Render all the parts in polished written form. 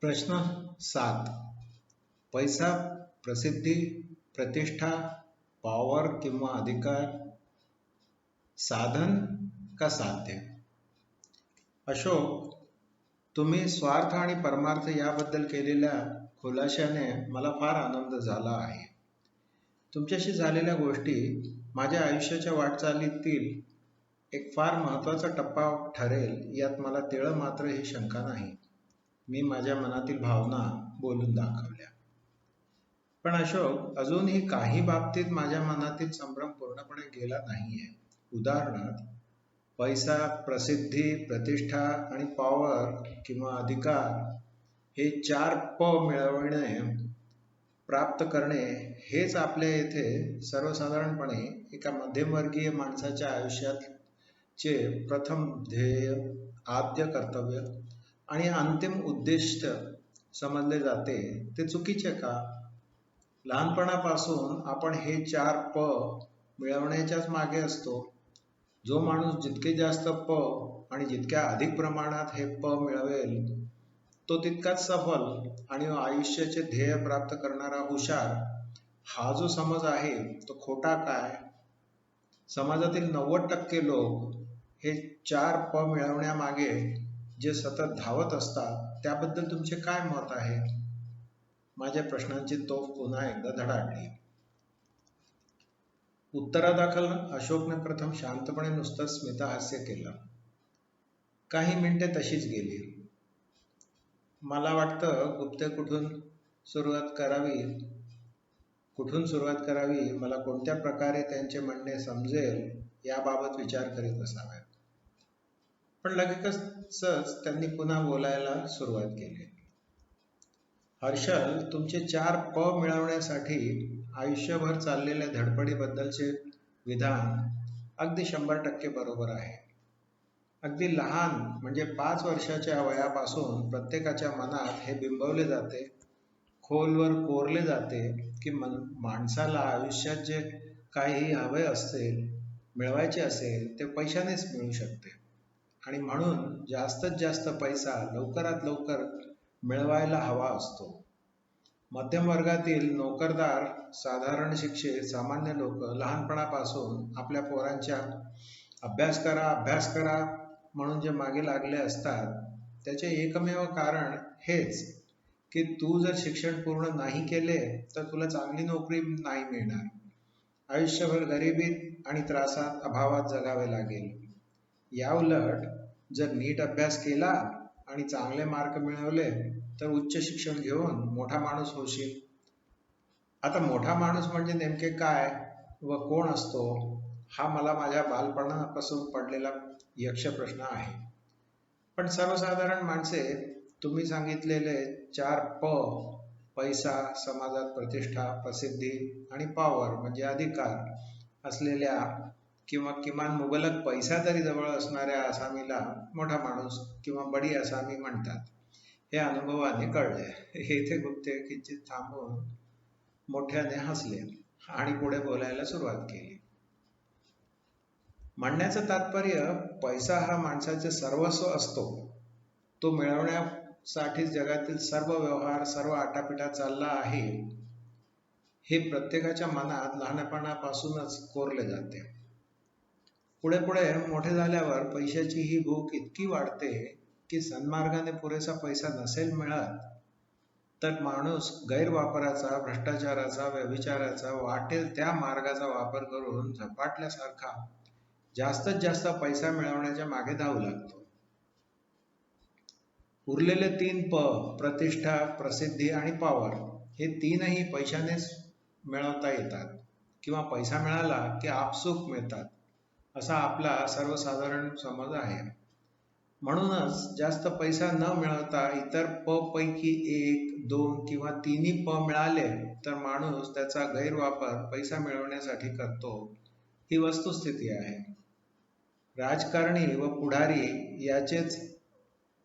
प्रश्न 7. पैसा, प्रसिद्धी, प्रतिष्ठा, पॉवर किंवा अधिकार, साधन का साध्य? अशोक, तुम्ही स्वार्थ आणि परमार्थ याबद्दल केलेल्या खुलाशाने मला फार आनंद झाला आहे. तुमच्याशी झालेल्या गोष्टी माझ्या आयुष्याच्या वाटचालीतील एक फार महत्त्वाचा टप्पा ठरेल यात मला तिळ मात्र ही शंका नाही. मी माझ्या मनातील भावना बोलून दाखवल्या. पण अशोक, अजूनही काही बाबतीत माझ्या मनातील संभ्रम पूर्णपणे गेला नाहीये. उदाहरणार्थ, पैसा, प्रसिद्धी, प्रतिष्ठा आणि पॉवर किंवा अधिकार हे 4 प मिळवणे, प्राप्त करणे हेच आपल्या येथे सर्वसाधारणपणे एका मध्यमवर्गीय माणसाच्या आयुष्याचे प्रथम ध्येय, आद्य कर्तव्य आणि अंतिम उद्दिष्ट समजले जाते. ते चुकीचे का? लहानपणापासून आपण हे 4 प मिळवण्याच्याच मागे असतो. जो माणूस जितके जास्त प आणि जितक्या अधिक प्रमाणात हे प मिळवेल तो तितकाच सफल आणि आयुष्याचे ध्येय प्राप्त करणारा हुशार, हा जो समज आहे तो खोटा काय? समाजातील 90% लोक हे 4 प मिळवण्यामागे जे सतत धावत असतात त्याबद्दल तुमचे काय मत आहे? माझ्या प्रश्नांची तोफ पुन्हा एकदा धडाडली. उत्तरादाखल अशोकने प्रथम शांतपणे नुसतं स्मितहास्य केलं. काही मिनिटे तशीच गेली. मला वाटतं गुप्ते कुठून सुरुवात करावी, मला कोणत्या प्रकारे त्यांचे म्हणणे समजेल याबाबत विचार करीत असाव्यात. पण लगेचच त्यांनी पुन्हा बोलायला सुरुवात केली. हर्षल, तुमचे 4 प मिळवण्यासाठी आयुष्यभर चाललेल्या धडपडीबद्दलचे विधान अगदी 100% बरोबर आहे. अगदी लहान म्हणजे 5 वर्षाच्या वयापासून प्रत्येकाच्या मनात हे बिंबवले जाते, खोलवर कोरले जाते की माणसाला आयुष्यात जे काही हवे असेल, मिळवायचे असेल ते पैशानेच मिळू शकते आणि म्हणून जास्तीत जास्त पैसा लवकरात लवकर मिळवायला हवा असतो. मध्यम वर्गातील नोकरदार, साधारण शिक्षित सामान्य लोक लहानपणापासून आपल्या पोरांच्या अभ्यास करा म्हणून जे मागे लागले असतात त्याचे एकमेव कारण हेच की तू जर शिक्षण पूर्ण नाही केले तर तुला चांगली नोकरी नाही मिळणार. आयुष्यभर गरिबीत आणि त्रासात, अभावात जगावे लागेल. याउलट जर नीट अभ्यास केला आणि चांगले मार्क मिळवले तर उच्च शिक्षण घेऊन मोठा माणूस होशील. आता मोठा माणूस म्हणजे नेमके काय व कोण असतो, हा मला माझ्या बालपणापासून पडलेला यक्ष प्रश्न आहे. पण सर्वसाधारण माणसे तुम्ही सांगितलेले 4 प, पैसा, समाजात प्रतिष्ठा, प्रसिद्धी आणि पॉवर म्हणजे अधिकार असलेल्या किंवा किमान मुबलक पैसा तरी जवळ असणाऱ्या आसामीला मोठा माणूस किंवा बडी आसामी म्हणतात, हे अनुभवाने कळले. येथे गुप्ते किंचित थांबून मोठ्याने हसले आणि पुढे बोलायला सुरुवात केली. म्हणण्याचं तात्पर्य, पैसा हा माणसाचे सर्वस्व असतो. तो मिळवण्यासाठी जगातील सर्व व्यवहार, सर्व आटापिटा चालला आहे हे प्रत्येकाच्या मनात लहानपणापासूनच कोरले जाते. पुढे मोठे झाल्यावर पैशाची ही भूक इतकी वाढते की सन्मार्गाने पुरेसा पैसा नसेल मिळत तर माणूस गैरवापराचा, भ्रष्टाचाराचा, व्यभिचाराचा, वाटेल त्या मार्गाचा वापर करून झपाटल्यासारखा जास्तीत जास्त पैसा मिळवण्याच्या मागे धावू लागतो. उरलेले 3 प, प्रतिष्ठा, प्रसिद्धी आणि पॉवर, हे तीनही पैशानेच मिळवता येतात किंवा पैसा मिळाला की आपसूक मिळतात असा आपला सर्वसाधारण समज आहे. म्हणूनच जास्त पैसा न मिळवता इतर प पैकी 1, 2 किंवा 3ही प मिळाले तर माणूस त्याचा गैरवापर पैसा मिळवण्यासाठी करतो, ही वस्तुस्थिती आहे. राजकारणी व पुढारी यांचेच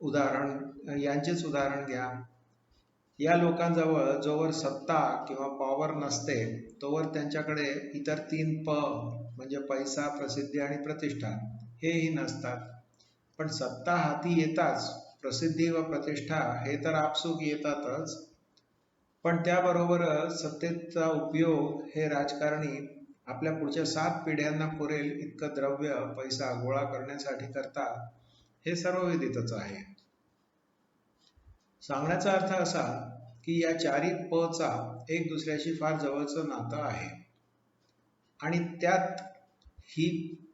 उदाहरण घ्या. या लोकांजवळ जोवर सत्ता किंवा पॉवर नसते तोवर त्यांच्याकडे इतर 3 प म्हणजे पैसा, प्रसिद्धी आणि प्रतिष्ठा हेही नसतात. पण सत्ता हाती येताच प्रसिद्धी व प्रतिष्ठा हे तर आपसूक येतातच, पण त्याबरोबरच सत्तेचा उपयोग हे राजकारणी आपल्या पुढच्या 7 पिढ्यांना पुरेल इतकं द्रव्य पैसा गोळा करण्यासाठी करतात, हे सर्व विदितच आहे. सांगण्याचा अर्थ असा की या चारी पचा एक दुसऱ्याशी फार जवळचं नातं आहे आणि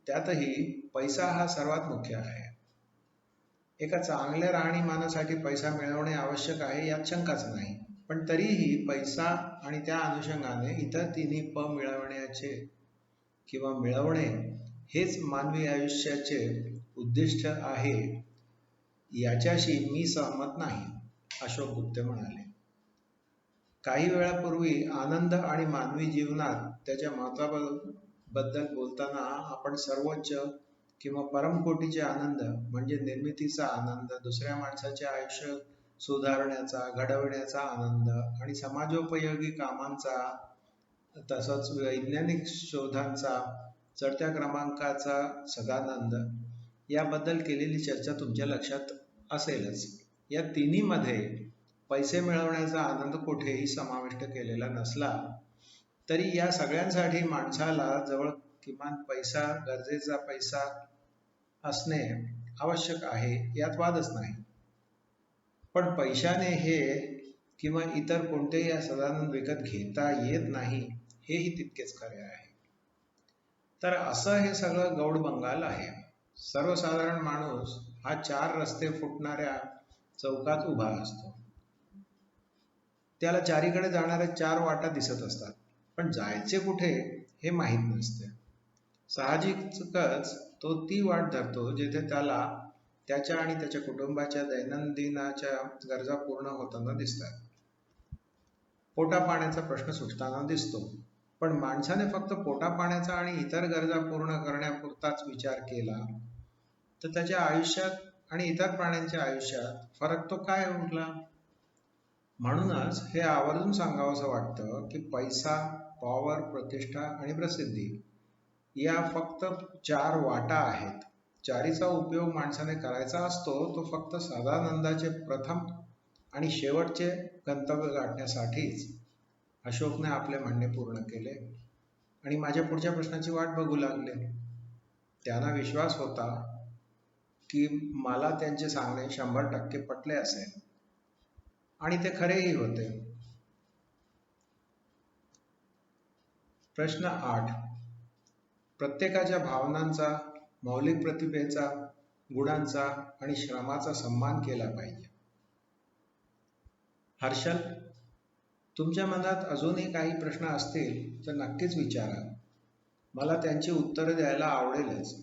त्यातही पैसा हा सर्वात मुख्य आहे. एका चांगल्या राहणीमानासाठी पैसा मिळवणे आवश्यक आहे यात शंकाच नाही, पण तरीही पैसा आणि त्या अनुषंगाने इतर तिन्ही मिळवण्याचे किंवा मिळवणे हेच मानवी आयुष्याचे उद्दिष्ट आहे याच्याशी मी सहमत नाही, अशोक गुप्ते म्हणाले. काही वेळापूर्वी आनंद आणि मानवी जीवनात त्याच्या महत्वाबद्दल बोलताना आपण सर्वोच्च किंवा परमकोटीचे आनंद म्हणजे निर्मितीचा आनंद, दुसऱ्या माणसाचे आयुष्य सुधारण्याचा, घडवण्याचा आनंद आणि समाजोपयोगी कामांचा तसंच वैज्ञानिक शोधांचा चढत्या क्रमांकाचा सदानंद याबद्दल केलेली चर्चा तुमच्या लक्षात असेलच. या तिन्हीमध्ये पैसे मिळवण्याचा आनंद कुठेही समाविष्ट केलेला नसला तरी या सगळ्यांसाठी माणसाला जवळ किमान पैसा, गरजेचा पैसा असणे आवश्यक आहे, यात वादच नाही. पण पैशाने हे किंवा इतर कोणतेही सदानंद विकत घेता येत नाही, हेही तितकेच खरे आहे. तर असं हे सगळं गौड बंगाल आहे. सर्वसाधारण माणूस हा 4 रस्ते फुटणाऱ्या चौकात उभा असतो. त्याला चारीकडे जाणाऱ्या 4 वाटा दिसत असतात, पण जायचे कुठे हे माहीत नसते. साहजिकच तो ती वाट धरतो जिथे त्याला त्याच्या आणि त्याच्या कुटुंबाच्या दैनंदिनाच्या गरजा पूर्ण होताना दिसतात. पोटापाण्याचा प्रश्न सुटताना दिसतो. पण माणसाने फक्त पोटापाण्याचा आणि इतर गरजा पूर्ण करण्यापुरताच विचार केला तर त्याच्या आयुष्यात आणि इतर प्राण्यांच्या आयुष्यात फरक तो काय उरला? म्हणूनच हे आवर्जून सांगावंसं वाटतं की पैसा, पॉवर, प्रतिष्ठा आणि प्रसिद्धी या फक्त 4 वाटा आहेत. चारीचा उपयोग माणसाने करायचा असतो तो फक्त सदानंदाचे प्रथम आणि शेवटचे गंतव्य गाठण्यासाठीच. अशोकने आपले म्हणणे पूर्ण केले आणि माझ्या पुढच्या प्रश्नाची वाट बघू लागले. त्यांना विश्वास होता की मला त्यांचे सांगणे 100% पटले असेल आणि ते खरेही होते. प्रश्न 8. प्रत्येकाच्या भावनांचा, मौलिक प्रतिभेचा, गुणांचा आणि श्रमाचा सन्मान केला पाहिजे. हर्षल, तुमच्या मनात अजूनही काही प्रश्न असतील तर नक्कीच विचारा. मला त्यांची उत्तरं द्यायला आवडेलच.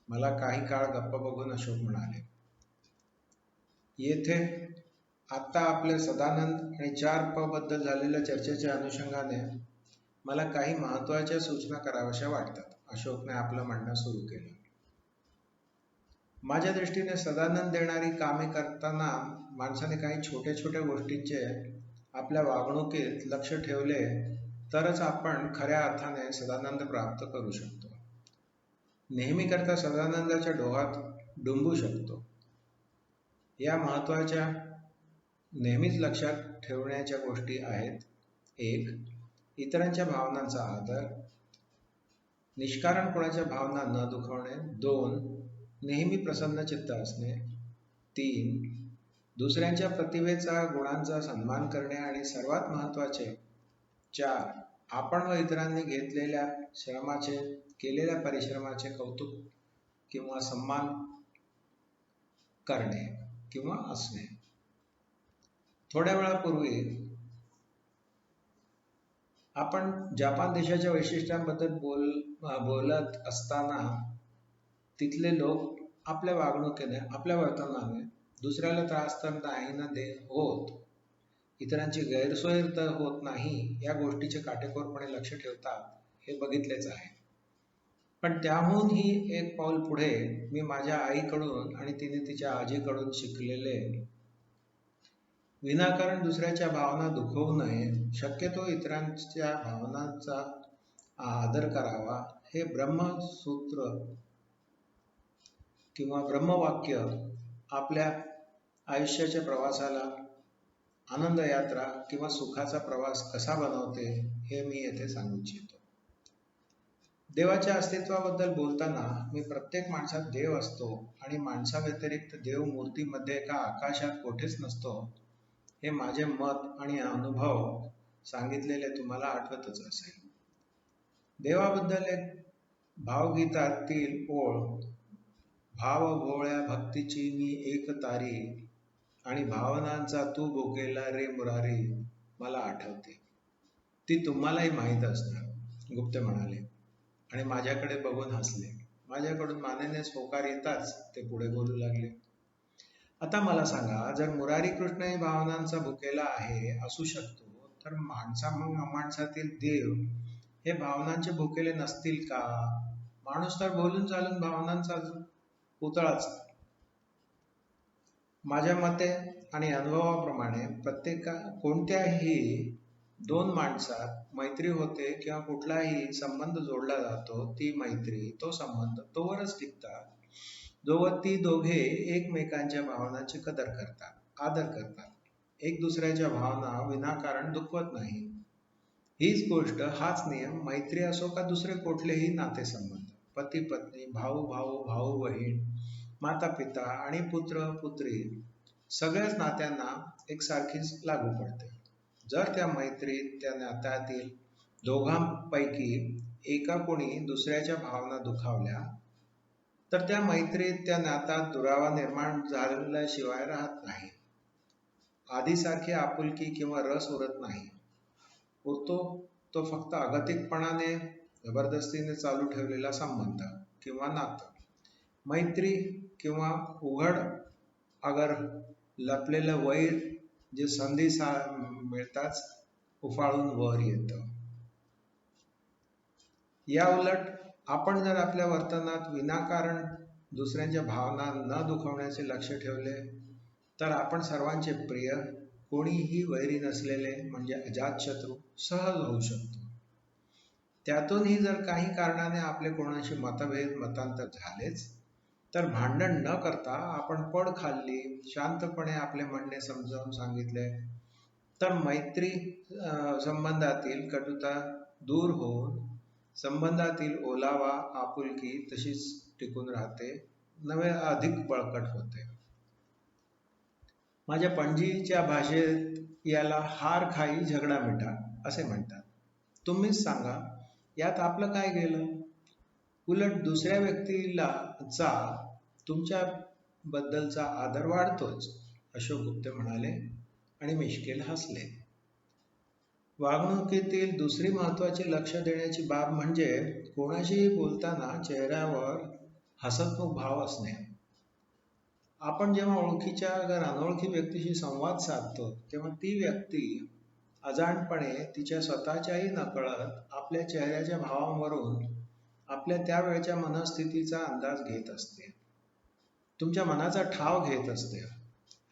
मला काही काळ गप्प बघून अशोक म्हणाले, येथे आत्ता आपल्या सदानंद आणि 4 बद्दल झालेल्या चर्चेच्या अनुषंगाने मला काही महत्त्वाच्या सूचना कराव्याशा वाटतात. अशोकने आपलं म्हणणं सुरू केलं. माझ्या दृष्टीने सदानंद देणारी कामे करताना माणसाने काही छोट्या छोट्या गोष्टींचे आपल्या वागणुकीत लक्ष ठेवले तरच आपण खऱ्या अर्थाने सदानंद प्राप्त करू शकतो. नेहमीकरता सदानंदाच्या डोहात डुंबू शकतो. या महत्त्वाच्या नेहमीच लक्षात ठेवण्याच्या गोष्टी आहेत. 1. इतरांच्या भावनांचा आदर. निष्कारण कोणाच्या भावना न दुखवणे. 2. नेहमी प्रसन्न चित्त असणे. 3. दुसऱ्यांच्या प्रतिभेचा, गुणांचा सन्मान करणे आणि सर्वात महत्त्वाचे 4. आपण व इतरांनी घेतलेल्या श्रमाचे, केलेल्या परिश्रमाचे कौतुक किंवा सन्मान करणे किंवा असणे. थोड्या वेळापूर्वी आपण जपान देशाच्या वैशिष्ट्यांबद्दल बोलत असताना तिथले लोक आपल्या वागणुकीने, आपल्या वर्तनाने दुसऱ्याला त्रास तर नाही ना होत, इतरांची गैरसोय तर होत नाही या गोष्टीचे काटेकोरपणे लक्ष ठेवतात हे बघितलेच आहे. पण त्याहूनही एक पाऊल पुढे मी माझ्या आईकडून आणि तिने तिच्या आजीकडून शिकलेले विनाकारण दुसऱ्याच्या भावना दुखवू नये, शक्यतो इतरांच्या भावनांचा आदर करावा, हे ब्रह्मसूत्र किंवा ब्रह्मवाक्य आपल्या आयुष्याच्या प्रवासाला आनंद यात्रा किंवा सुखाचा प्रवास कसा बनवते हे मी येथे सांगू इच्छितो. देवाच्या अस्तित्वाबद्दल बोलताना मी प्रत्येक माणसात देव असतो आणि माणसाव्यतिरिक्त देव मूर्तीमध्ये का आकाशात कोठेच नसतो हे माझे मत आणि अनुभव सांगितलेले तुम्हाला आठवतच असेल. देवाबद्दल एक भावगीतातील ओळ, भाव भोळ्या भक्तीची मी एक तारी आणि भावनांचा तू भुकेला रे मुरारी मला आठवते. ती तुम्हालाही माहीत असणार. गुप्ते म्हणाले आणि माझ्याकडे बघून हसले. माझ्याकडून मानेने होकार येताच ते पुढे बोलू लागले. आता मला सांगा, जर मुरारी कृष्णही भावनांचा भुकेला आहे असू शकतो, तर माणसातील देव हे भावनांचे भुकेले नसतील का? माणूस तर बोलून चालून भावनांचा पुतळाच. माझ्या मते आणि अनुभवाप्रमाणे कोणत्याही दोन माणसात मैत्री होते किंवा कुठलाही संबंध जोडला जातो, ती मैत्री, तो संबंध तोवरच टिकतात जोवर ती दोघे एकमेकांच्या भावनांची कदर करतात, आदर करतात, एक दुसऱ्याच्या भावना विनाकारण दुखवत नाही. हीच गोष्ट, हाच नियम मैत्री असो का दुसरे कुठलेही नातेसंबंध, पती पत्नी, भाऊ भाऊ, भाऊ बहीण, माता पिता आणि पुत्र पुत्री, सगळ्याच नात्यांना एकसारखीच लागू पडते. जर त्या मैत्रीत, त्या नात्यातील दोघांपैकी एका कोणी दुसऱ्याच्या भावना दुखावल्या, तर त्या मैत्रीत, त्या नात्यात दुरावा निर्माण झाल्याशिवाय राहत नाही. आधीसारखी आपुलकी किंवा रस उरत नाही. उरतो तो फक्त अगतिकपणाने, जबरदस्तीने चालू ठेवलेला संबंध किंवा नातं. मैत्री किंवा उघड अगर लपलेलं वैर जे संधी मिळताच उफाळून वर येतं. या उलट आपण जर आपल्या वर्तनात विनाकारण दुसऱ्यांच्या भावना न दुखवण्याचे लक्ष ठेवले, तर आपण सर्वांचे प्रिय, कोणीही वैरी नसलेले म्हणजे अजातशत्रू सहज होऊ शकतो. त्यातूनही जर काही कारणाने आपले कोणाशी मतांतर झालेच, तर भांडण न करता आपण पळ खाल्ली, शांतपणे आपले म्हणणे समजावून सांगितले, तर मैत्री संबंधातील कटुता दूर होऊन संबंधातील ओलावा, आपुलकी तशीच टिकून राहते, नव्हे अधिक बळकट होते. माझ्या पणजीच्या भाषेत याला हार खाई झगडा मिटा असे म्हणतात. तुम्हीच सांगा, यात आपलं काय गेलं? उलट दुसऱ्या व्यक्तीला तुमच्या बद्दलचा आदर वाढतोच, अशोक गुप्ते म्हणाले आणि मिश्किल हसले. वागणुकीतील दुसरी महत्वाची लक्ष देण्याची बाब म्हणजे कोणाशीही बोलताना चेहऱ्यावर हसतमुख भाव असणे. आपण जेव्हा ओळखीच्या अगर अनोळखी व्यक्तीशी संवाद साधतो, तेव्हा ती व्यक्ती अजाणपणे तिच्या स्वतःच्याही नकळत आपल्या चेहऱ्याच्या भावांवरून आपल्या त्यावेळच्या मनस्थितीचा अंदाज घेत असते, तुमच्या मनाचा ठाव घेत असते.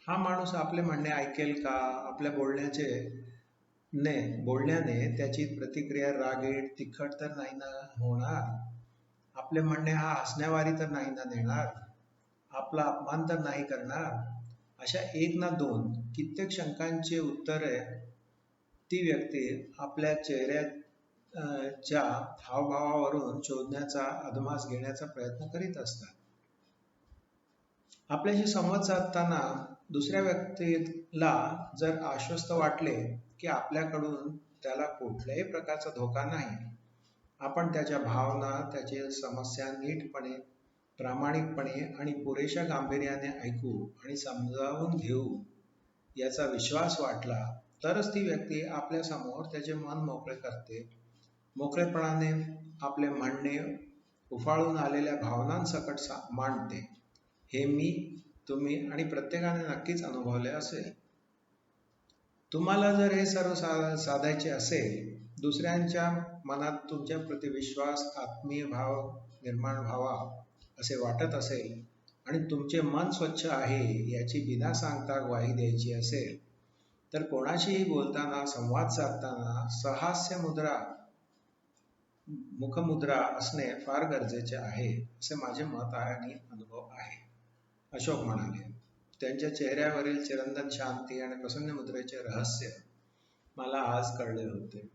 हा माणूस आपले म्हणणे ऐकेल का? आपल्या बोलण्याने त्याची प्रतिक्रिया रागीट, तिखट तर नाही ना होणार? आपले म्हणणे हा हसण्यावारी तर नाही ना नेणार? आपला अपमान तर नाही करणार? अशा एक ना दोन कित्येक शंकांची उत्तरे ती व्यक्ती आपल्या चेहऱ्याच्या हावभावावरून शोधण्याचा, अदमास घेण्याचा प्रयत्न करीत असतात. आपल्याशी संवाद साधताना दुसऱ्या व्यक्तीला जर आश्वस्त वाटले की आपल्याकडून त्याला कुठल्याही प्रकारचा धोका नाही, आपण त्याच्या भावना, त्याची समस्या नीटपणे, प्रामाणिकपणे आणि पुरेशा गांभीर्याने ऐकू आणि समजावून घेऊ याचा विश्वास वाटला, तरच ती व्यक्ती आपल्या समोर त्याचे मन मोकळे करते, मोकळेपणाने आपले म्हणणे उफाळून आलेल्या भावनांसकट मांडते. हे मी, तुम्ही आणि प्रत्येकाने नक्कीच अनुभवले असेल. तुम्हाला जर हे सर्व साधायचे असेल, दुसऱ्यांच्या मनात तुमच्या प्रति विश्वास, आत्मीय भाव निर्माण व्हावा असे वाटत असेल आणि तुमचे मन स्वच्छ आहे याची बिना सांगता ग्वाही द्यायची असेल, तर कोणाशीही बोलताना, संवाद साधताना सहास्य मुखमुद्रा असणे फार गरजेचे आहे, असे माझे मत आहे आणि अनुभव आहे, अशोक म्हणाले. त्यांच्या चेहऱ्यावरील चिरंतन शांती आणि प्रसन्न मुद्रेचे रहस्य मला आज कळले होते.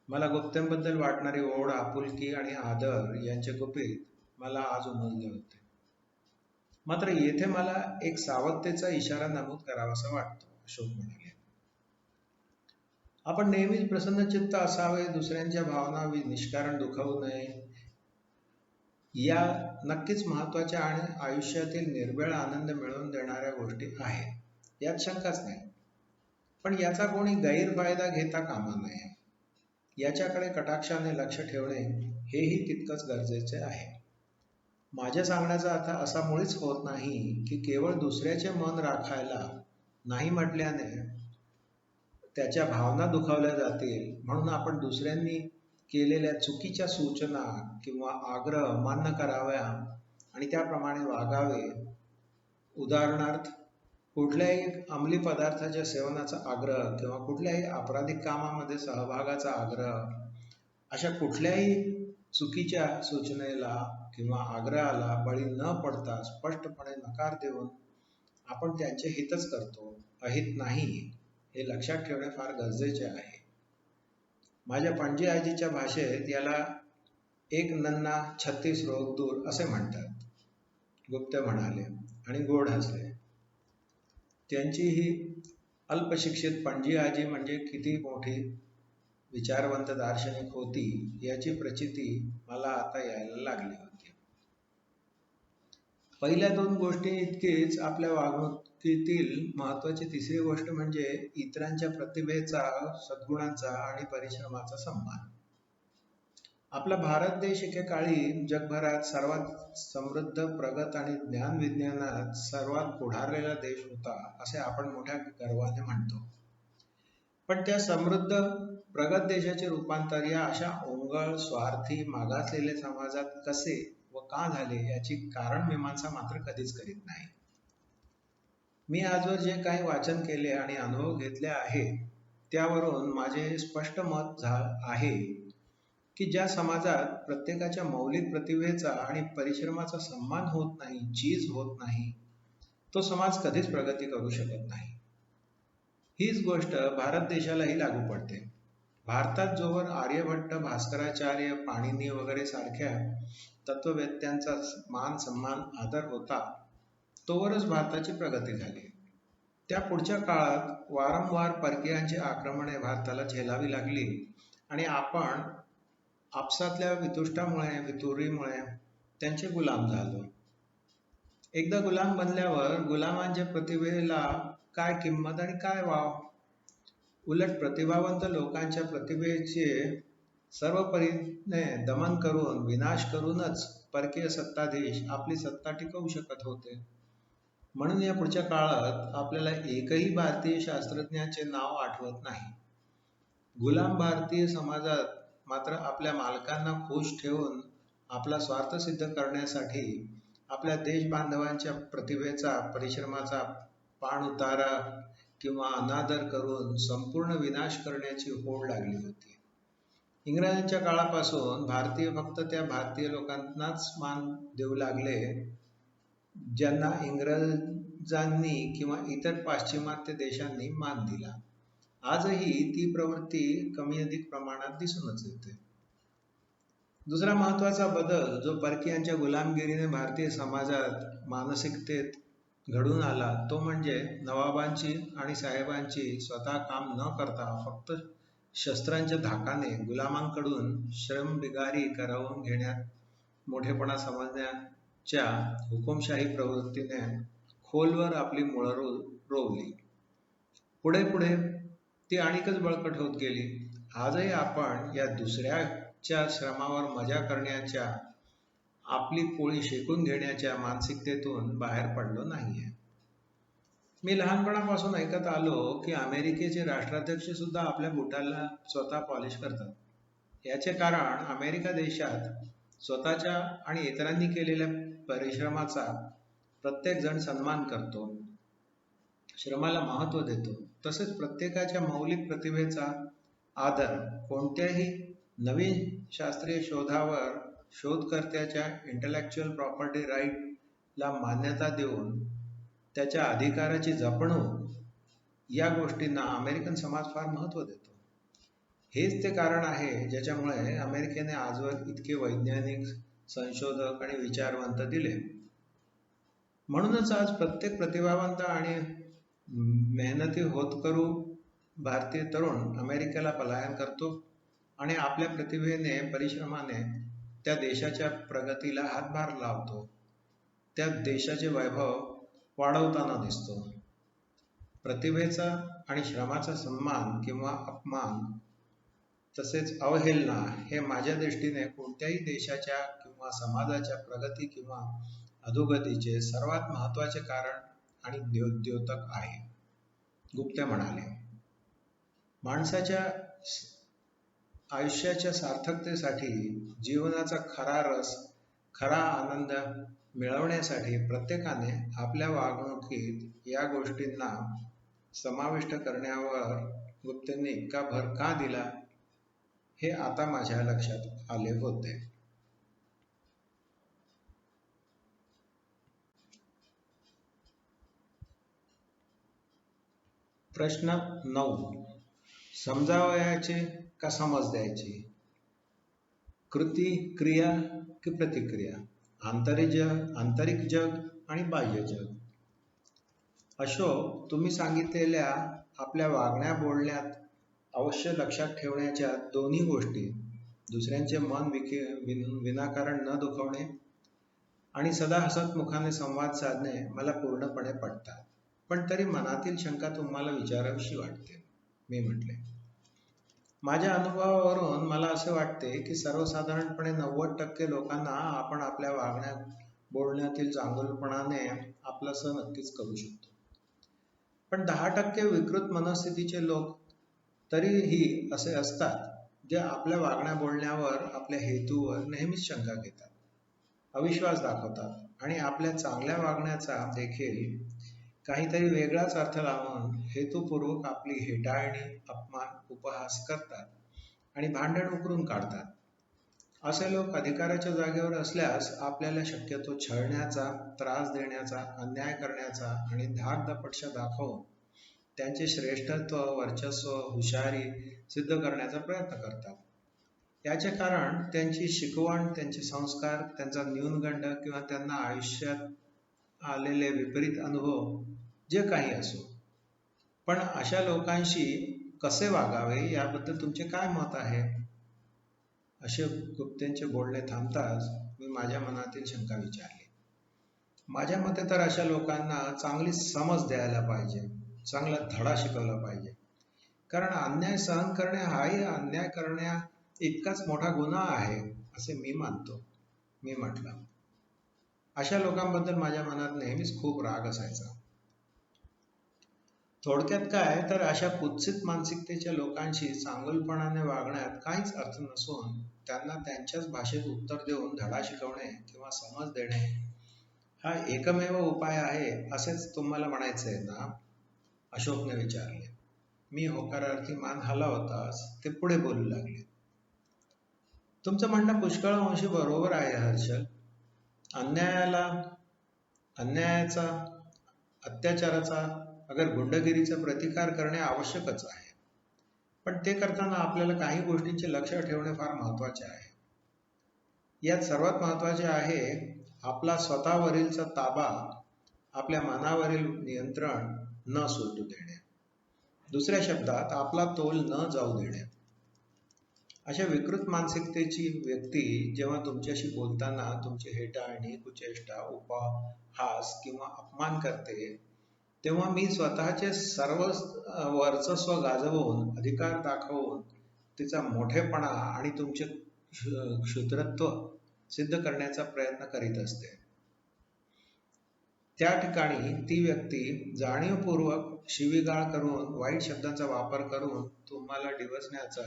मला गुप्त्यांबद्दल वाटणारी ओढ, आपुलकी आणि आदर यांचे गुपित मला आज उमलले होते. मात्र येथे मला एक सावधतेचा इशारा नमूद करावासा वाटतो. अशोक म्हणाले, आपण नेहमीच प्रसन्नचित्त असावे, दुसऱ्यांच्या भावना निष्कारण दुखावू नये, या नक्कीच महत्वाच्या आणि आयुष्यातील निर्भेळ आनंद मिळवून देणाऱ्या गोष्टी आहेत, यात शंकाच नाही. पण याचा कोणी गैरफायदा घेता कामा नये. याच्याकडे कटाक्षाने लक्ष ठेवणे हेही तितकंच गरजेचे आहे. माझ्या सांगण्याचा अर्थ असा मुळीच होत नाही की केवळ दुसऱ्याचे मन राखायला नाही म्हटल्याने त्याच्या भावना दुखावल्या जातील म्हणून आपण दुसऱ्यांनी केलेल्या चुकीच्या सूचना किंवा आग्रह मान्य कराव्या आणि त्याप्रमाणे वागावे. उदाहरणार्थ, कुठल्याही अंमली पदार्थाच्या सेवनाचा आग्रह किंवा कुठल्याही आपराधिक कामामध्ये सहभागाचा आग्रह, अशा कुठल्याही चुकीच्या सूचनेला किंवा आग्रहाला बळी न पडता स्पष्टपणे नकार देऊन आपण त्यांचे हितच करतो, अहित नाही, हे लक्षात ठेवणे फार गरजेचे आहे. माझ्या पणजी आजीच्या भाषेत याला एक नन्ना 36 रोग दूर असे म्हणतात, गुप्ते म्हणाले आणि गोड हसले. त्यांची ही अल्पशिक्षित पणजी आजी म्हणजे किती मोठी विचारवंत दार्शनिक होती याची प्रचिती मला आता यायला लागली होती. पहिल्या 2 गोष्टी इतकीच आपल्या वागणुकीतील महत्वाची तिसरी गोष्ट म्हणजे इतरांच्या प्रतिभेचा, सद्गुणांचा आणि परिश्रमाचा सन्मान. आपला भारत देश एकेकाळी जगभरात सर्वात समृद्ध, प्रगत आणि ज्ञानविज्ञानात सर्वात पुढारलेला देश होता असे आपण मोठ्या गर्वाने म्हणतो. पण त्या समृद्ध, प्रगत देशाचे रूपांतर या अशा ओंगळ, स्वार्थी, मागासलेल्या समाजात कसे व का झाले याची कारण मीमांसा मात्र कधीच करीत नाही. मी आजवर जे काही वाचन केले आणि अनुभव घेतले आहे त्यावरून माझे स्पष्ट मत आहे की ज्या समाजात प्रत्येकाच्या मौलिक प्रतिभेचा आणि परिश्रमाचा सन्मान होत नाही, चीज होत नाही, तो समाज कधीच प्रगती करू शकत नाही. हीच गोष्ट भारत देशालाही लागू पडते. भारतात जोवर आर्यभट्ट, भास्कराचार्य, पाणिनी वगैरे सारख्या तत्ववेत्यांचा मान सन्मान आदर होता, तोवरच भारताची प्रगती झाली. त्या पुढच्या काळात वारंवार परकीयांची आक्रमणे भारताला झेलावी लागली आणि आपण आपसातल्या वितुरीमुळे त्यांचे गुलाम झालो. एकदा गुलाम बनल्यावर गुलामांच्या प्रतिभेला काय किंमत आणि काय वाव? उलट प्रतिभावंत लोकांच्या प्रतिभेचे सर्व परीने दमन करून, विनाश करूनच परकीय सत्ताधीश आपली सत्ता टिकवू शकत होते. म्हणून या पुढच्या काळात आपल्याला एकही भारतीय शास्त्रज्ञाचे नाव आठवत नाही. गुलाम भारतीय समाजात मात्र आपल्या मालकांना खुश ठेवून आपला स्वार्थ सिद्ध करण्यासाठी आपल्या देशबांधवांच्या प्रतिभेचा, परिश्रमाचा पाणउतारा किंवा अनादर करून संपूर्ण विनाश करण्याची होड लागली होती. इंग्रजांच्या काळापासून भारतीय फक्त त्या भारतीय लोकांनाच मान देऊ लागले ज्यांना इंग्रजांनी किंवा इतर पाश्चिमात्य देशांनी मान दिला. आजही ती प्रवृत्ती कमी अधिक प्रमाणात दिसूनच येते. दुसरा महत्वाचा बदल जो परकीयांच्या गुलामगिरीने भारतीय समाजात मानसिकतेत घडून आला तो म्हणजे नवाबांची आणि साहेबांची स्वतः काम न करता फक्त शस्त्रांच्या धाकाने गुलामांकडून श्रमबिगारी करवून घेण्यात मोठेपणा समजण्याच्या हुकुमशाही प्रवृत्तीने खोलवर आपली मुळं रोवली. पुढे पुढे ती आणिकच बळकट होत गेली. आजही आपण या दुसऱ्याच्या श्रमावर मजा करण्याच्या, आपली पोळी शेकून घेण्याच्या मानसिकतेतून बाहेर पडलो नाहीये. मी लहानपणापासून ऐकत आलो की अमेरिकेचे राष्ट्राध्यक्ष सुद्धा आपल्या बुटाला स्वतः पॉलिश करतात. याचे कारण अमेरिका देशात स्वतःच्या आणि इतरांनी केलेल्या परिश्रमाचा प्रत्येक जण सन्मान करतो, श्रमाला महत्त्व देतो. तसेच प्रत्येकाच्या मौलिक प्रतिभेचा आदर, कोणत्याही नवीन शास्त्रीय शोधावर शोधकर्त्याच्या इंटलेक्च्युअल प्रॉपर्टी राईटला मान्यता देऊन त्याच्या अधिकाराची जपणूक या गोष्टींना अमेरिकन समाज फार महत्त्व देतो. हेच ते कारण आहे ज्याच्यामुळे अमेरिकेने आजवर इतके वैज्ञानिक, संशोधक आणि विचारवंत दिले. म्हणूनच आज प्रत्येक प्रतिभावंत आणि मेहनती होतकरू भारतीय तरुण अमेरिकेला पलायन करतो आणि आपल्या प्रतिभेने, परिश्रमाने त्या देशाच्या प्रगतीला हातभार लावतो. त्या देशाचे वैभव वाढवताना दिसतो. प्रतिभेचा आणि श्रमाचा सन्मान किंवा अपमान तसेच अवहेलना हे माझ्या दृष्टीने कोणत्याही देशाच्या किंवा समाजाच्या प्रगती किंवा अधोगतीचे सर्वात महत्त्वाचे कारण आणि द्योतक आहे. गुप्ते म्हणाले, माणसाच्या आयुष्याच्या सार्थकतेसाठी, जीवनाचा खरा रस, खरा आनंद मिळवण्यासाठी प्रत्येकाने आपल्या वागणुकीत या गोष्टींना समाविष्ट करण्यावर गुप्तेंनी इतका भर का दिला हे आता माझ्या लक्षात आले होते. प्रश्न 9. समजावयाचे का समज द्यायची? कृती, क्रिया की प्रतिक्रिया? आंतरिक जग आणि बाह्य जग. अशोक, तुम्ही सांगितलेल्या आपल्या वागण्या बोलण्यात अवश्य लक्षात ठेवण्याच्या दोन्ही गोष्टी, दुसऱ्यांचे मन विनाकारण न दुखवणे आणि सदा हसतमुखाने संवाद साधणे मला पूर्णपणे पटतात. पण तरी मनातील शंका तुम्हाला विचारावीशी वाटते. मी म्हटले, माझ्या अनुभवावरून मला असे वाटते की सर्वसाधारणपणे 90% लोकांना आपण आपल्या वागण्यात बोलण्यातील चांगुलपणाने आपलंसं नक्कीच करू शकतो. पण 10% विकृत मनस्थितीचे लोक तरीही असे असतात जे आपल्या वागण्या बोलण्यावर, आपल्या हेतूवर नेहमीच शंका घेतात, अविश्वास दाखवतात आणि आपल्या चांगल्या वागण्याचा देखील काहीतरी वेगळाच अर्थ लावून हेतुपूर्वक आपली हेटाळणी, अपमान, उपहास करतात आणि भांडण उकरून काढतात. असे लोक अधिकाराच्या जागेवर असल्यास आपल्याला शक्यतो छळण्याचा, त्रास देण्याचा, अन्याय करण्याचा आणि धाकदपटशा दाखवून त्यांचे श्रेष्ठत्व, वर्चस्व, हुशारी सिद्ध करण्याचा प्रयत्न करतात. याचे कारण त्यांची शिकवण, त्यांचे संस्कार, त्यांचा न्यूनगंड किंवा त्यांना आयुष्यात आलेले विपरीत अनुभव जे काही असो. पण अशा लोकांशी कसे वागावे याबद्दल तुमचे काय मत आहे? अशोक गुप्तेंचे बोलणे थांबताच मी माझ्या मनातील शंका विचारली. माझ्या मते तर अशा लोकांना चांगली समज द्यायला पाहिजे, चांगला धडा शिकवला पाहिजे. कारण अन्याय सहन करणे हाही अन्याय करण्या इतकाच मोठा गुन्हा आहे असे मी मानतो. मी म्हटलं, अशा लोकांबद्दल माझ्या मनात नेहमीच खूप राग असायचा. थोडक्यात काय तर अशा कुत्सित मानसिकतेच्या लोकांशी चांगुलपणाने वागण्यात काहीच अर्थ नसून त्यांना त्यांच्याच भाषेत उत्तर देऊन धडा शिकवणे किंवा समज देणे हा एकमेव उपाय आहे असेच तुम्हाला म्हणायचे आहे ना? अशोकने विचारले. मी होकारार्थी मान हलवताच ते पुढे बोलू लागले. तुमचं म्हणणं पुष्कळ अंशी बरोबर आहे हर्षल. अन्यायाचा, अत्याचाराचा, अगर गुंडगिरीचा प्रतिकार करणे आवश्यकच आहे. पण ते करताना आपल्याला काही गोष्टींचे लक्ष ठेवणे फार महत्त्वाचे आहे. यात सर्वात महत्त्वाचे आहे आपला स्वतःवरीलचा ताबा, आपल्या मनावरील नियंत्रण न सुटू देणे. दुसऱ्या शब्दात आपला तोल न जाऊ देणे. अशा विकृत मानसिकतेची व्यक्ती जेव्हा तुमच्याशी बोलताना तुमची हेटाळणी, कुचेष्टा, उपहास किंवा अपमान करते, तेव्हा मी स्वतःचे सर्व वर्चस्व गाजवून, अधिकार दाखवून तिचा मोठेपणा आणि तुमचे क्षुद्रत्व सिद्ध करण्याचा प्रयत्न करीत असते. त्या ठिकाणी ती व्यक्ती जाणीवपूर्वक शिवीगाळ करून, वाईट शब्दांचा वापर करून तुम्हाला डिवचण्याचा,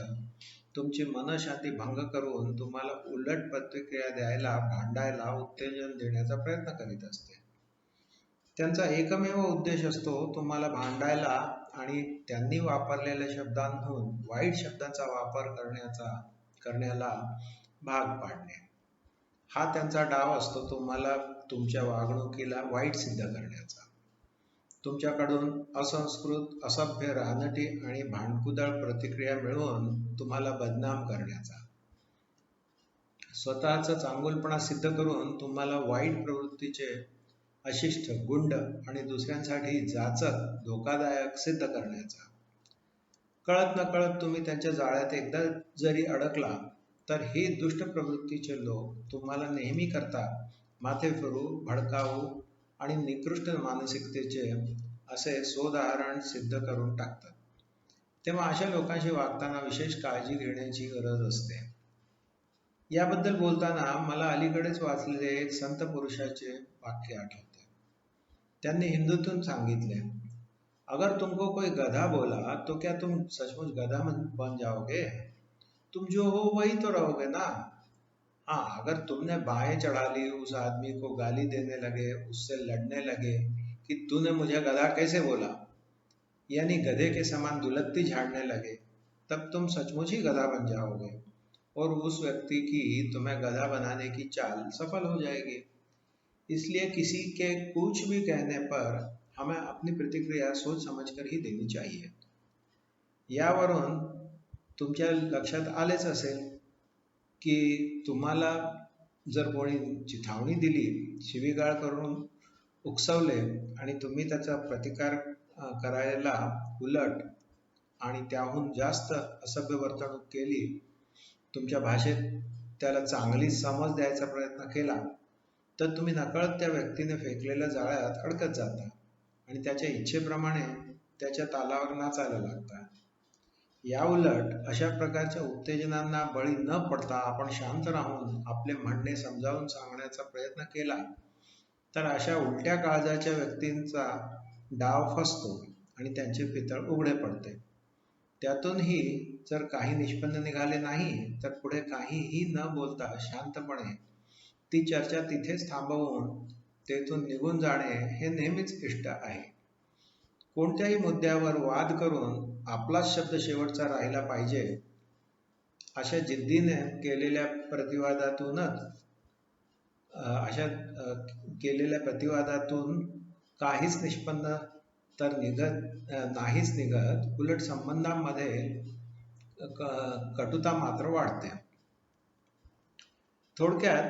तुमची मनःशांती भंग करून तुम्हाला उलट प्रतिक्रिया द्यायला, भांडायला उत्तेजन देण्याचा प्रयत्न करीत असते. त्यांचा एकमेव उद्देश असतो तुम्हाला भांडायला आणि त्यांनी वापरलेल्या शब्दांहून वाईट शब्दांचा वापर करण्याला भाग पाडणे. हा त्यांचा डाव असतो तुम्हाला तुमच्या वागणुकीला वाईट सिद्ध करण्याचा. तुमच्याकडून असंस्कृत, असभ्य, रानटी आणि भांडकुदळ प्रतिक्रिया मिळवून तुम्हाला बदनाम करण्याचा, स्वतःचा चांगुलपणा सिद्ध करून तुम्हाला वाईट प्रवृत्तीचे अशिष्ट, गुंड आणि दुसऱ्यांसाठी जाचक, धोकादायक सिद्ध करण्याचा. कळत नकळत तुम्ही त्यांच्या जाळ्यात एकदा जरी अडकला तर हे दुष्ट प्रवृत्तीचे लोक तुम्हाला नेहमी करता माथे फिरू, भडकावू आणि निकृष्ट मानसिकतेचे असे सोदाहरण सिद्ध करून टाकतात. तेव्हा अशा लोकांशी वागताना विशेष काळजी घेण्याची गरज असते. याबद्दल बोलताना मला अलीकडेच वाचलेले एक संत पुरुषाचे वाक्य आठवते. त्यांनी हिंदूतून सांगितले, अगर तुमको कोई गधा बोला तो क्या तुम सचमुच गधा बन जाओगे? तुम जो हो वही तो रहोगे ना। हाँ, अगर तुमने बाहें चढ़ा ली, उस आदमी को गाली देने लगे, उससे लड़ने लगे कि तूने मुझे गधा कैसे बोला, यानी गधे के समान दुलत्ती झाड़ने लगे, तब तुम सचमुच ही गधा बन जाओगे और उस व्यक्ति की तुम्हें गधा बनाने की चाल सफल हो जाएगी। इसलिए किसी के कुछ भी कहने पर हमें अपनी प्रतिक्रिया सोच समझकर ही देनी चाहिए। यावरून तुमच्या लक्षात आलेच असेल की तुम्हाला जर कोणी चिथावणी दिली, शिवीगाळ करून उकसवले आणि तुम्ही त्याचा प्रतिकार करायला उलट आणि त्याहून जास्त असभ्य वर्तणूक केली, तुमच्या भाषेत त्याला चांगली समज द्यायचा प्रयत्न केला, तर तुम्ही नकळत त्या व्यक्तीने फेकलेल्या जाळ्यात अडकत जाता आणि त्याच्या इच्छेप्रमाणे त्याच्या तालावर नाचायला लागता. याउलट अशा प्रकारच्या उत्तेजनांना बळी न पडता आपण शांत राहून आपले म्हणणे समजावून सांगण्याचा प्रयत्न केला तर अशा उलट्या काळजाच्या व्यक्तींचा डाव फसतो आणि त्यांचे पितळ उघडे पडते. त्यातूनही जर काही निष्पन्न निघाले नाही तर पुढे काहीही न बोलता शांतपणे ती चर्चा तिथेच थांबवून तेथून निघून जाणे हे नेहमीच इष्ट आहे. कोणत्याही मुद्द्यावर वाद करून आपलाच शब्द शेवटचा राहिला पाहिजे अशा जिद्दीने केलेल्या प्रतिवादातून काहीच निष्पन्न तर नाहीच निघत, उलट संबंधांमध्ये कटुता मात्र वाढते. थोडक्यात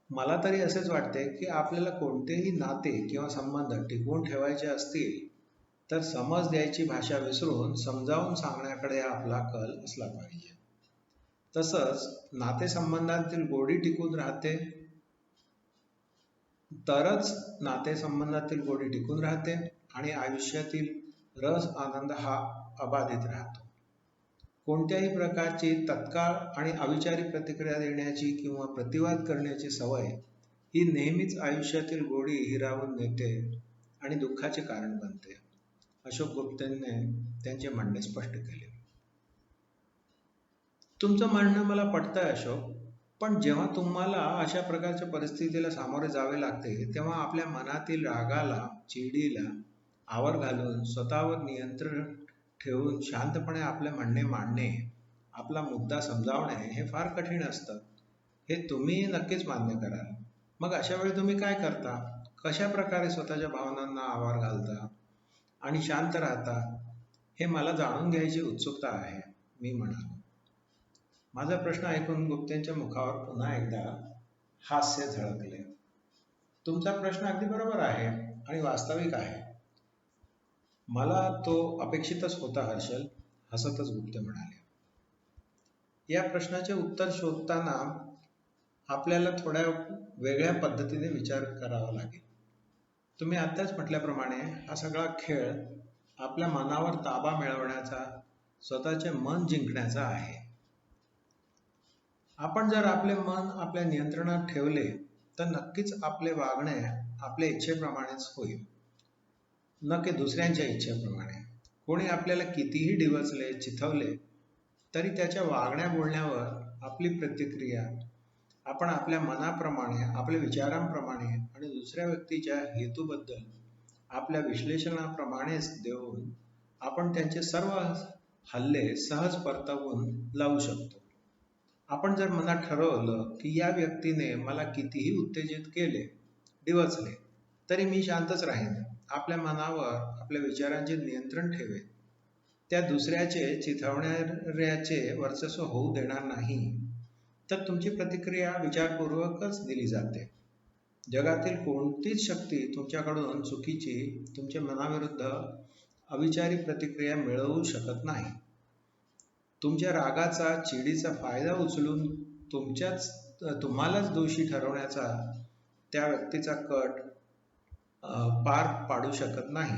मला तरी असेच वाटते की आपल्याला कोणतेही नाते किंवा संबंध टिकवून ठेवायचे असतील तर समज द्यायची भाषा विसरून समजावून सांगण्याकडे आपला कल असला पाहिजे. तसंच नातेसंबंधातील गोडी टिकून राहते तरच नातेसंबंधातील गोडी टिकून राहते आणि आयुष्यातील रस आनंद हा अबाधित राहतो. कोणत्याही प्रकारची तत्काळ आणि अविचारी प्रतिक्रिया देण्याची किंवा प्रतिवाद करण्याची सवय ही नेहमीच आयुष्यातील गोडी हिरावून नेते आणि दुःखाचे कारण बनते. अशोक गुप्तेंनी त्यांचे म्हणणे स्पष्ट केले. तुमचं म्हणणं मला पटतंय अशोक, पण जेव्हा तुम्हाला अशा प्रकारच्या परिस्थितीला सामोरे जावे लागते तेव्हा आपल्या मनातील रागाला, चिडीला आवर घालून स्वतःवर नियंत्रण ठेवून शांतपणे आपले म्हणणे मांडणे, आपला मुद्दा समजावणे हे फार कठीण असतं. हे तुम्ही नक्कीच मान्य कराल. मग अशा वेळी तुम्ही काय करता? कशा प्रकारे स्वतःच्या भावनांना आवार घालता आणि शांत राहता हे मला जाणून घ्यायची उत्सुकता आहे, मी म्हणालो. माझा प्रश्न ऐकून गुप्तेंच्या मुखावर पुन्हा एकदा हास्य झळकले. तुमचा प्रश्न अगदी बरोबर आहे आणि वास्तविक आहे. मला तो अपेक्षितच होता हर्षल, हसतच गुप्ते म्हणाले. या प्रश्नाचे उत्तर शोधताना आपल्याला थोड्या वेगळ्या पद्धतीने विचार करावा लागेल. तुम्ही आत्ताच म्हटल्याप्रमाणे हा सगळा खेळ आपल्या मनावर ताबा मिळवण्याचा, स्वतःचे मन जिंकण्याचा आहे. आपण जर आपले मन आपल्या नियंत्रणात ठेवले तर नक्कीच आपले वागणे आपल्या इच्छेप्रमाणेच होईल, न की दुसऱ्यांच्या इच्छेप्रमाणे. कोणी आपल्याला कितीही डिवचले, चिथवले तरी त्याच्या वागण्या बोलण्यावर आपली प्रतिक्रिया आपण आपल्या मनाप्रमाणे, आपल्या विचारांप्रमाणे आणि दुसऱ्या व्यक्तीच्या हेतूबद्दल आपल्या विश्लेषणाप्रमाणेच देऊन आपण त्यांचे सर्व हल्ले सहज परतवून लावू शकतो. आपण जर मनात ठरवलं की या व्यक्तीने मला कितीही उत्तेजित केले, डिवचले तरी मी शांतच राहीन आपल्या मनावर आपल्या विचारांचे नियंत्रण ठेवेल, त्या दुसऱ्याचे चिथावणाऱ्याचे वर्चस्व होऊ देणार नाही, तर तुमची प्रतिक्रिया विचारपूर्वकच दिली जाते. जगातील कोणतीच शक्ती तुमच्याकडून चुकीची, तुमच्या मनाविरुद्ध अविचारी प्रतिक्रिया मिळवू शकत नाही. तुमच्या रागाचा, चिडीचा फायदा उचलून तुम्हालाच दोषी ठरवण्याचा त्या व्यक्तीचा कट पार पाडू शकत नाही.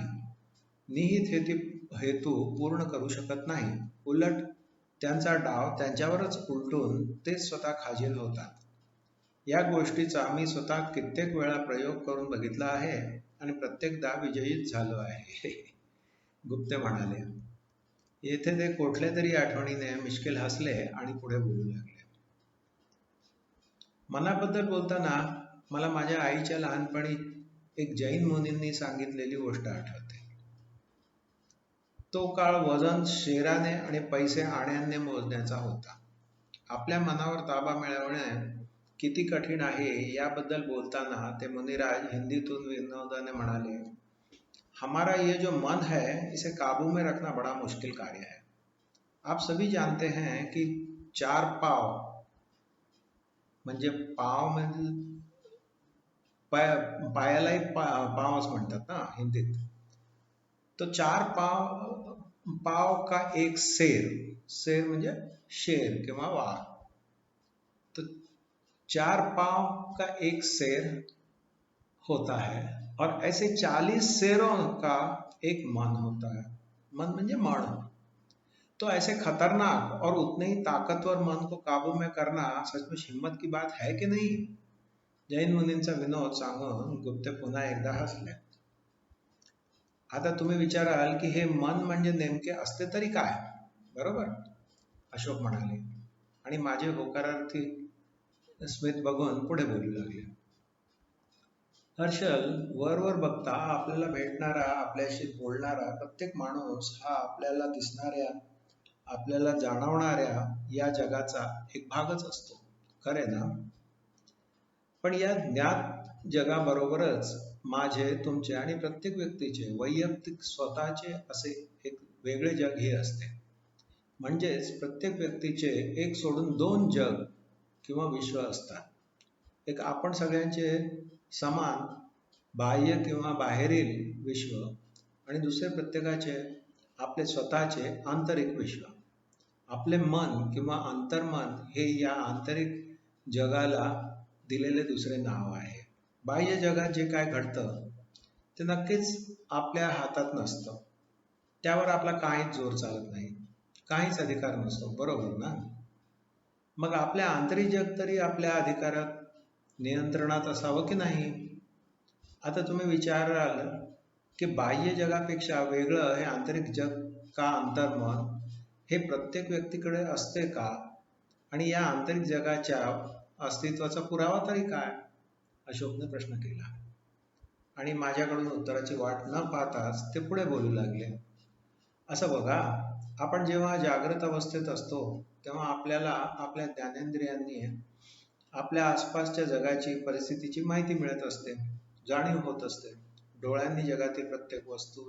निहित हेतू पूर्ण करू शकत नाही. उलट त्यांचा डाव त्यांच्यावरच उलटून ते स्वतः खाजील होतात. या गोष्टीचा मी स्वतः कित्येक वेळा प्रयोग करून बघितला आहे आणि प्रत्येकदा विजयीच झालो आहे. गुप्ते म्हणाले. येथे ते कुठल्या तरी आठवणीने मिश्किल हसले आणि पुढे बोलू लागले. मनाबद्दल बोलताना मला माझ्या आईच्या लहानपणी एक जैन मुनींनी सांगितलेली गोष्ट आठवते. तो काळ वजन शेराने आणि पैसे आण्यांनी मोजण्याचा होता. आपल्या मनावर ताबा मिळवणे किती कठीण आहे याबद्दल बोलताना ते मुनिराज हिंदीतून विनोदाने म्हणाले, हमारा ये जो मन है इसे काबू में रखना बड़ा मुश्किल कार्य है. आप सभी जानते हैं कि 4 पाव म्हणजे पाव म्हणजे पायालाही पावच म्हणतात ना हिंदीत. तो 4 पाव का एक शेर म्हणजे शेर किंवा वाघ. तो 4 पाव का एक शेर होता है और ऐसे 40 शेरों का एक मन होता है. मन म्हणजे मन. तो ऐसे खतरनाक और उतने ही ताकतवर मन को काबू में करना सचमुच हिम्मत की बात है कि नहीं. जैन मुनींचा विनोद सांगून गुप्ते पुन्हा एकदा हसले. आता तुम्ही विचाराल की हे मन म्हणजे नेमके असते तरी काय, बरोबर, अशोक म्हणाले आणि माझे होकारार्थी स्मित बघून पुढे बोलू लागले. हर्षल, वरवर बघता आपल्याला भेटणारा, आपल्याशी बोलणारा प्रत्येक माणूस हा आपल्याला दिसणाऱ्या, आपल्याला जाणवणाऱ्या या जगाचा एक भागच असतो. खरे ना? पण या ज्ञात जगाबरोबरच माझे, तुमचे आणि प्रत्येक व्यक्तीचे वैयक्तिक स्वतःचे असे एक वेगळे जग हे असते. म्हणजेच प्रत्येक व्यक्तीचे एक सोडून 2 जग किंवा विश्व असतात. एक आपण सगळ्यांचे समान बाह्य किंवा बाहेरील विश्व आणि दुसरे प्रत्येकाचे आपले स्वतःचे आंतरिक विश्व. आपले मन किंवा अंतर्मन हे या आंतरिक जगाला दिलेले दुसरे नाव आहे. बाह्य जगात जे काय घडतं ते नक्कीच आपल्या हातात नसतं. त्यावर आपला काहीच जोर चालत नाही, काहीच अधिकार नसतो, बरोबर ना? मग आपल्या आंतरिक जग तरी आपल्या अधिकारात, नियंत्रणात असावं की नाही? आता तुम्ही विचाराल की बाह्य जगापेक्षा वेगळं हे आंतरिक जग का, अंतर्मन हे प्रत्येक व्यक्तीकडे असते का? आणि या आंतरिक जगाच्या अस्तित्वाचा पुरावा तरी काय? अशोकने प्रश्न केला आणि माझ्याकडून उत्तराची वाट न पाहताच ते पुढे बोलू लागले. असं बघा, आपण जेव्हा जागृत अवस्थेत असतो तेव्हा आपल्याला आपल्या ज्ञानेंद्रियांनी आपल्या आसपासच्या जगाची, परिस्थितीची माहिती मिळत असते, जाणीव होत असते. डोळ्यांनी जगातील प्रत्येक वस्तू,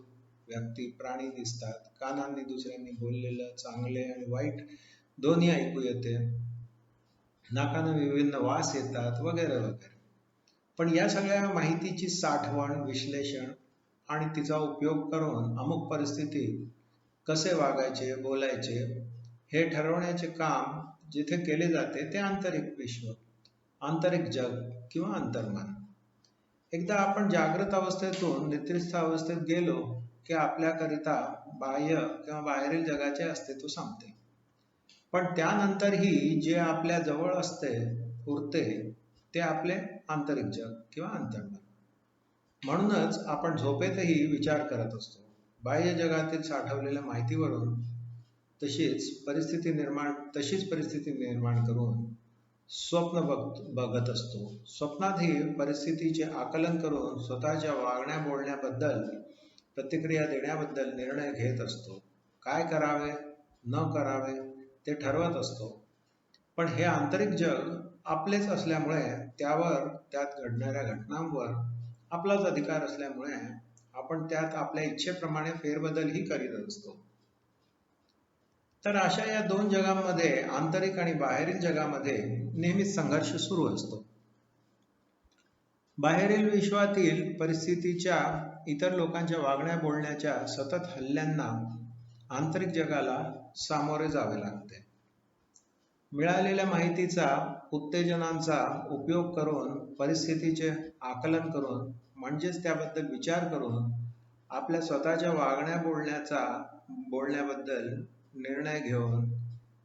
व्यक्ती, प्राणी दिसतात. कानांनी दुसऱ्यांनी बोललेलं चांगले आणि वाईट दोन्ही ऐकू येते. नाकानं विभिन्न वास येतात वगैरे वगैरे. पण या सगळ्या माहितीची साठवण, विश्लेषण आणि तिचा उपयोग करून अमुक परिस्थितीत कसे वागायचे, बोलायचे हे ठरवण्याचे काम जिथे केले जाते ते आंतरिक विश्व, आंतरिक जग किंवा अंतर्मन. एकदा आपण जागृत अवस्थेतून निद्रिस्त अवस्थेत गेलो की आपल्याकरिता बाह्य किंवा बाहेरील जगाचे अस्तित्व संपते. पण त्यानंतरही जे आपल्या जवळ उरते ते आपले आंतरिक जग किंवा अंतर्मन. म्हणूनच आपण झोपेतही विचार करत असतो. बाह्य जगातील साठवलेल्या माहितीवरून तशीच परिस्थिती निर्माण करून स्वप्न बघत असतो. स्वप्नातही परिस्थितीचे आकलन करून स्वतःच्या वागण्या बोलण्याबद्दल, प्रतिक्रिया देण्याबद्दल निर्णय घेत असतो. काय करावे न करावे ते ठरवत असतो. पण हे आंतरिक जग आपलेच असल्यामुळे त्यात घडणाऱ्या घटनांवर आपलाच अधिकार असल्यामुळे आपण त्यात आपल्या इच्छेप्रमाणे फेरबदलही करीत असतो. तर अशा या दोन जगांमध्ये, आंतरिक आणि बाहेरील जगामध्ये नेहमीच संघर्ष सुरू असतो. बाहेरील विश्वातील परिस्थितीच्या, इतर लोकांच्या वागण्या बोलण्याच्या सतत हल्ल्यांना आंतरिक जगाला सामोरे जावे लागते. मिळालेल्या माहितीचा, उत्तेजनांचा उपयोग करून, परिस्थितीचे आकलन करून, म्हणजेच त्याबद्दल विचार करून, आपल्या स्वतःच्या वागण्या बोलण्याबद्दल निर्णय घेऊन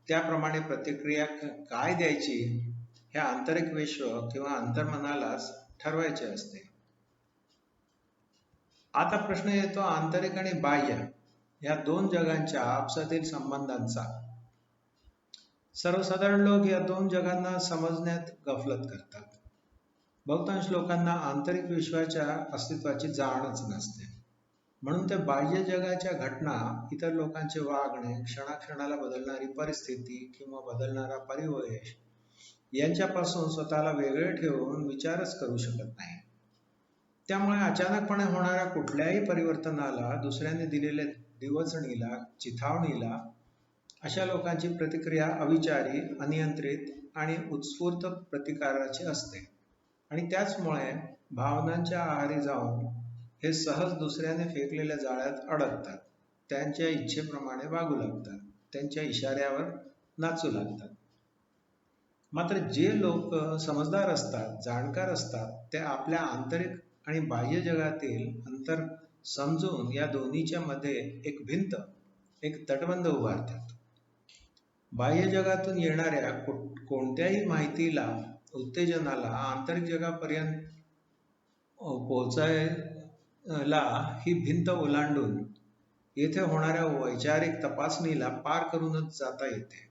त्याप्रमाणे प्रतिक्रिया काय द्यायची हे आंतरिक विश्व किंवा अंतर्मनालाच ठरवायचे असते. आता प्रश्न येतो आंतरिक आणि बाह्य या दोन जगांच्या आपसातील संबंधांचा. सर्वसाधारण लोक या दोन जगांना समजण्यात गफलत करतात. बहुतांश लोकांना आंतरिक विश्वाच्या अस्तित्वाची जाणच नसते. म्हणून ते बाह्य जगाच्या घटना, इतर लोकांचे वागणे, क्षणाक्षणाला बदलणारी परिस्थिती किंवा बदलणारा परिवेश यांच्यापासून स्वतःला वेगळे ठेवून विचारच करू शकत नाही. त्यामुळे अचानकपणे होणाऱ्या कुठल्याही परिवर्तनाला, दुसऱ्याने दिलेल्या डिवचणीला, चिथावणीला अशा लोकांची प्रतिक्रिया अविचारी, अनियंत्रित आणि उत्स्फूर्त प्रतिकाराची असते. आणि त्याचमुळे भावनांच्या आहारी जाऊन हे सहज दुसऱ्याने फेकलेल्या जाळ्यात अडकतात, त्यांच्या इच्छेप्रमाणे वागू लागतात, त्यांच्या इशाऱ्यावर नाचू लागतात. मात्र जे लोक समजदार असतात, जाणकार असतात, ते आपल्या आंतरिक आणि बाह्य जगातील अंतर समजून या दोन्हीच्या मध्ये एक भिंत, एक तटबंध उभारतात. बाह्य जगातून येणाऱ्या कोणत्याही माहितीला, उत्तेजनाला आंतरिक जगापर्यंत पोहोचायला ही भिंत ओलांडून येथे होणाऱ्या वैचारिक तपासणीला पार करूनच जाता येते.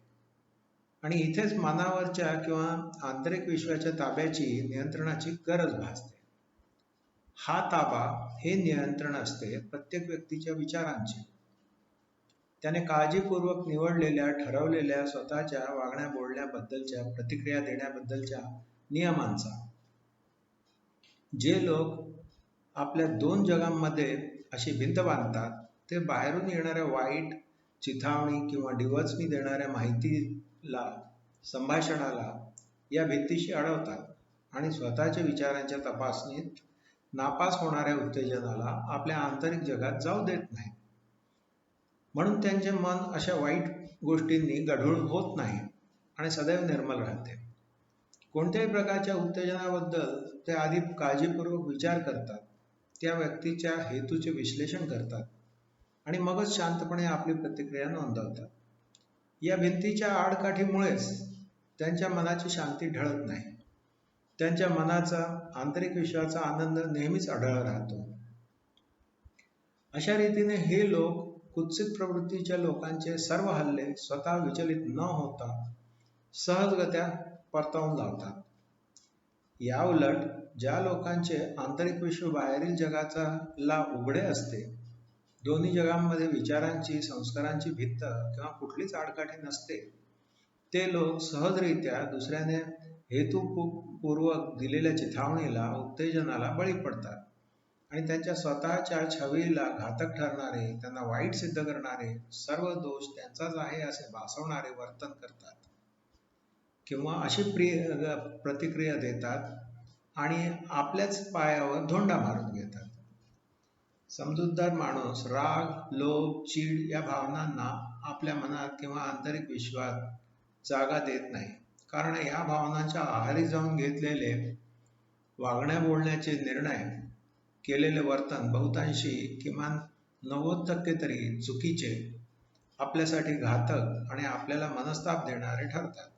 आणि इथेच मनावरच्या किंवा आंतरिक विश्वाच्या ताब्याची, नियंत्रणाची गरज भासते. हा ताबा, हे नियंत्रण असते प्रत्येक व्यक्तीच्या विचारांचे, त्याने काळजीपूर्वक निवडलेल्या, ठरवलेल्या स्वतःच्या वागण्या बोलण्याबद्दलच्या, प्रतिक्रिया देण्याबद्दलच्या नियमांचा. जे लोक आपल्या दोन जगांमध्ये अशी भिंत बांधतात, ते बाहेरून येणाऱ्या वाईट, चिथावणी किंवा डिवचणी देणाऱ्या माहितीला, संभाषणाला या भिंतीशी अडवतात आणि स्वतःच्या विचारांच्या तपासणीत नापास होणाऱ्या उत्तेजनाला आपल्या आंतरिक जगात जाऊ देत नाही. म्हणून त्यांचे मन अशा वाईट गोष्टींनी गढूळ होत नाही आणि सदैव निर्मल राहते. कोणत्याही प्रकारच्या उत्तेजनाबद्दल ते आधी काळजीपूर्वक विचार करतात, त्या व्यक्तीच्या हेतूचे विश्लेषण करतात आणि मगच शांतपणे आपली प्रतिक्रिया नोंदवतात. या भिंतीच्या आडकाठीमुळेच त्यांच्या मनाची शांती ढळत नाही. त्यांच्या मनाचा, आंतरिक विश्वाचा आनंद नेहमीच अढळ राहतो. अशा रीतीने हे लोक कुत्सित प्रवृत्तीच्या लोकांचे सर्व हल्ले स्वतः विचलित न होता सहजगत्या परतावून लावतात. याउलट ज्या लोकांचे आंतरिक विश्व बाहेरील जगाला उघडे असते, दोन्ही जगांमध्ये विचारांची, संस्कारांची भिंत किंवा कुठलीच आडकाठी नसते, ते लोक सहजरित्या दुसऱ्याने हेतुपूर्वक दिलेल्या चिथावणीला, उत्तेजनाला बळी पडतात आणि त्यांच्या स्वतःच्या छवीला घातक ठरणारे, त्यांना वाईट सिद्ध करणारे, सर्व दोष त्यांचाच आहे असे भासवणारे वर्तन करतात किंवा अशी प्रतिक्रिया देतात आणि आपल्याच पायावर धोंडा मारून घेतात. समजूतदार माणूस राग, लोभ, चीड या भावनांना आपल्या मनात किंवा आंतरिक विश्वात जागा देत नाही. कारण या भावनांच्या आहारी जाऊन घेतलेले वागण्या बोलण्याचे निर्णय, केलेले वर्तन बहुतांशी, किमान 90% तरी चुकीचे, आपल्यासाठी घातक आणि आपल्याला मनस्ताप देणारे ठरतात.